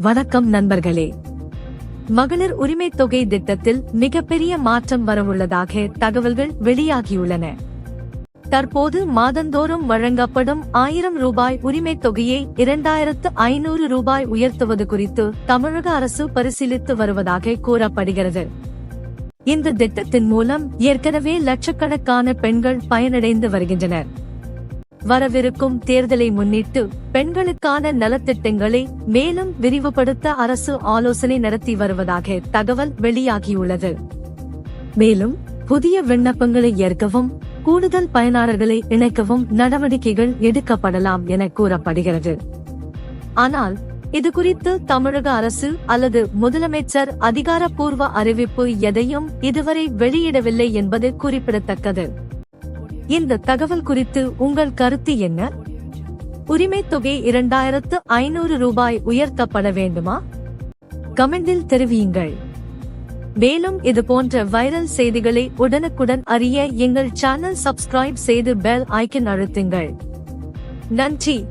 வணக்கம் நண்பர்களே. மகளிர் உரிமை தொகை திட்டத்தில் மிகப்பெரிய மாற்றம் வரவுள்ளதாக தகவல்கள் வெளியாகியுள்ளன. தற்போது மாதந்தோறும் வழங்கப்படும் 1000 ரூபாய் உரிமை தொகையை 2500 ரூபாய் உயர்த்துவது குறித்து தமிழக அரசு பரிசீலித்து வருவதாக கூறப்படுகிறது. இந்த திட்டத்தின் மூலம் ஏற்கனவே லட்சக்கணக்கான பெண்கள் பயனடைந்து வருகின்றனர். வரவிருக்கும் தேர்தலை முன்னிட்டு பெண்களுக்கான நலத்திட்டங்களை மேலும் விரிவுபடுத்த அரசு ஆலோசனை நடத்தி வருவதாக தகவல் வெளியாகியுள்ளது. மேலும் புதிய விண்ணப்பங்களை ஏற்கவும் கூடுதல் பயனாளர்களை இணைக்கவும் நடவடிக்கைகள் எடுக்கப்படலாம் என கூறப்படுகிறது. ஆனால் இதுகுறித்து தமிழக அரசு அல்லது முதலமைச்சர் அதிகாரப்பூர்வ அறிவிப்பு எதையும் இதுவரை வெளியிடவில்லை என்பது குறிப்பிடத்தக்கது. இந்த தகவல் குறித்து உங்கள் கருத்து என்ன? உரிமை தொகை 2500 ரூபாய் உயர்த்தப்பட வேண்டுமா? கமெண்டில் தெரிவியுங்கள். மேலும் இது போன்ற வைரல் செய்திகளை உடனுக்குடன் அறிய எங்கள் சேனல் சப்ஸ்கிரைப் செய்து பெல் ஐக்கன் அழுத்துங்கள். நன்றி.